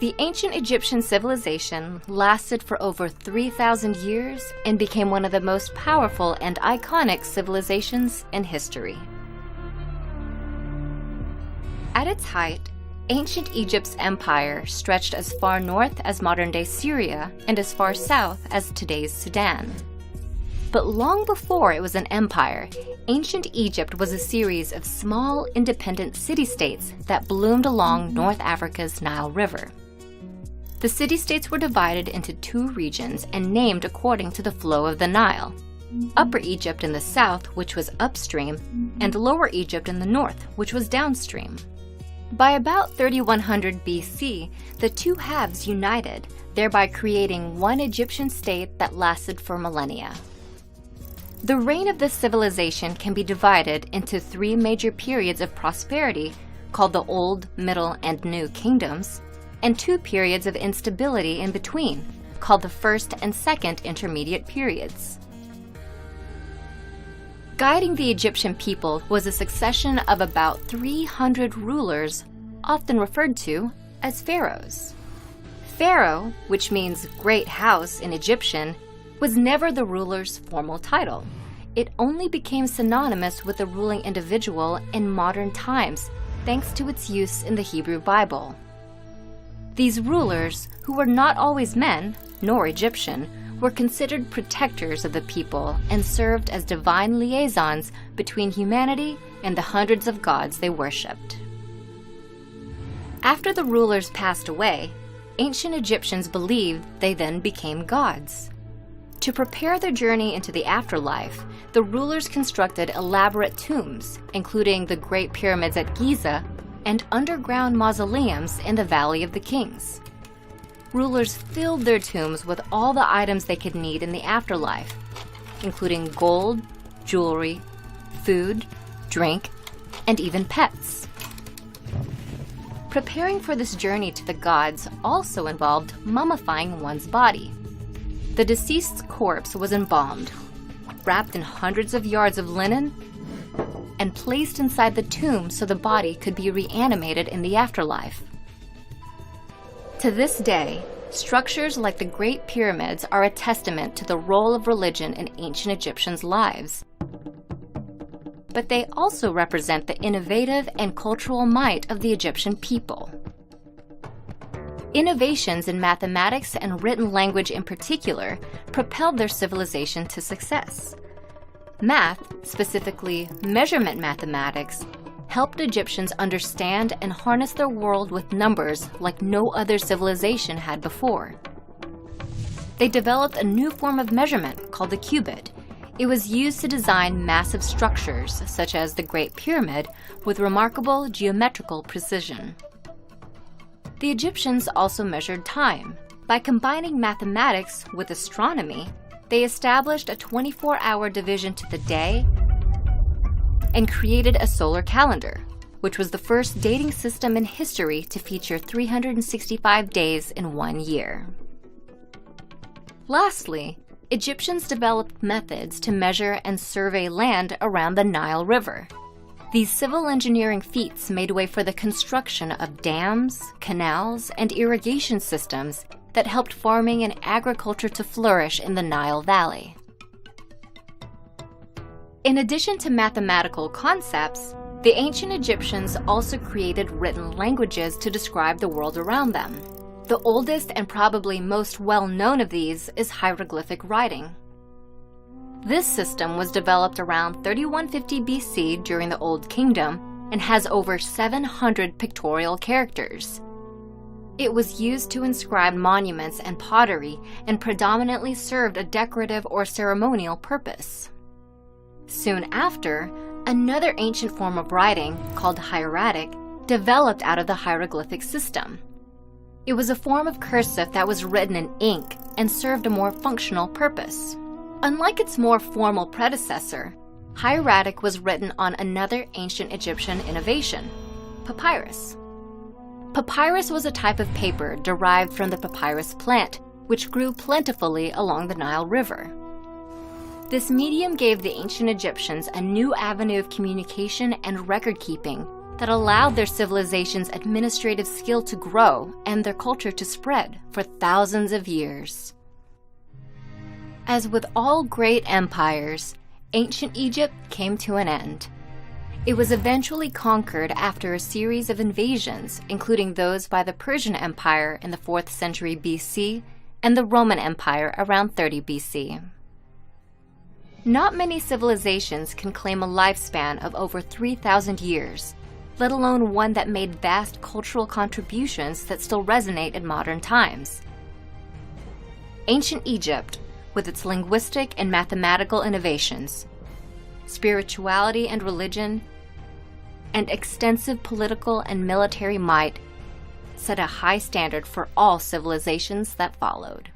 The ancient Egyptian civilization lasted for over 3,000 years and became one of the most powerful and iconic civilizations in history. At its height, ancient Egypt's empire stretched as far north as modern-day Syria and as far south as today's Sudan. But long before it was an empire, ancient Egypt was a series of small, independent city-states that bloomed along North Africa's Nile River. The city-states were divided into two regions and named according to the flow of the Nile: Upper Egypt in the south, which was upstream, and Lower Egypt in the north, which was downstream. By about 3100 BC, the two halves united, thereby creating one Egyptian state that lasted for millennia. The reign of this civilization can be divided into three major periods of prosperity, called the Old, Middle, and New Kingdoms, and two periods of instability in between, called the First and Second Intermediate Periods. Guiding the Egyptian people was a succession of about 300 rulers, often referred to as pharaohs. Pharaoh, which means great house in Egyptian, was never the ruler's formal title. It only became synonymous with the ruling individual in modern times, thanks to its use in the Hebrew Bible. These rulers, who were not always men, nor Egyptian, were considered protectors of the people and served as divine liaisons between humanity and the hundreds of gods they worshipped. After the rulers passed away, ancient Egyptians believed they then became gods. To prepare their journey into the afterlife, the rulers constructed elaborate tombs, including the Great Pyramids at Giza and underground mausoleums in the Valley of the Kings. Rulers filled their tombs with all the items they could need in the afterlife, including gold, jewelry, food, drink, and even pets. Preparing for this journey to the gods also involved mummifying one's body. The deceased's corpse was embalmed, wrapped in hundreds of yards of linen, and placed inside the tomb so the body could be reanimated in the afterlife. To this day, structures like the Great Pyramids are a testament to the role of religion in ancient Egyptians' lives. But they also represent the innovative and cultural might of the Egyptian people. Innovations in mathematics and written language in particular propelled their civilization to success. Math, specifically measurement mathematics, helped Egyptians understand and harness their world with numbers like no other civilization had before. They developed a new form of measurement called the cubit. It was used to design massive structures, such as the Great Pyramid, with remarkable geometrical precision. The Egyptians also measured time. By combining mathematics with astronomy, they established a 24-hour division to the day and created a solar calendar, which was the first dating system in history to feature 365 days in one year. Lastly, Egyptians developed methods to measure and survey land around the Nile River. These civil engineering feats made way for the construction of dams, canals, and irrigation systems that helped farming and agriculture to flourish in the Nile Valley. In addition to mathematical concepts, the ancient Egyptians also created written languages to describe the world around them. The oldest and probably most well-known of these is hieroglyphic writing. This system was developed around 3150 BC during the Old Kingdom and has over 700 pictorial characters. It was used to inscribe monuments and pottery and predominantly served a decorative or ceremonial purpose. Soon after, another ancient form of writing, called hieratic, developed out of the hieroglyphic system. It was a form of cursive that was written in ink and served a more functional purpose. Unlike its more formal predecessor, hieratic was written on another ancient Egyptian innovation, papyrus. Papyrus was a type of paper derived from the papyrus plant, which grew plentifully along the Nile River. This medium gave the ancient Egyptians a new avenue of communication and record-keeping that allowed their civilization's administrative skill to grow and their culture to spread for thousands of years. As with all great empires, ancient Egypt came to an end. It was eventually conquered after a series of invasions, including those by the Persian Empire in the 4th century BC and the Roman Empire around 30 BC. Not many civilizations can claim a lifespan of over 3,000 years, let alone one that made vast cultural contributions that still resonate in modern times. Ancient Egypt, with its linguistic and mathematical innovations, spirituality and religion, and extensive political and military might, set a high standard for all civilizations that followed.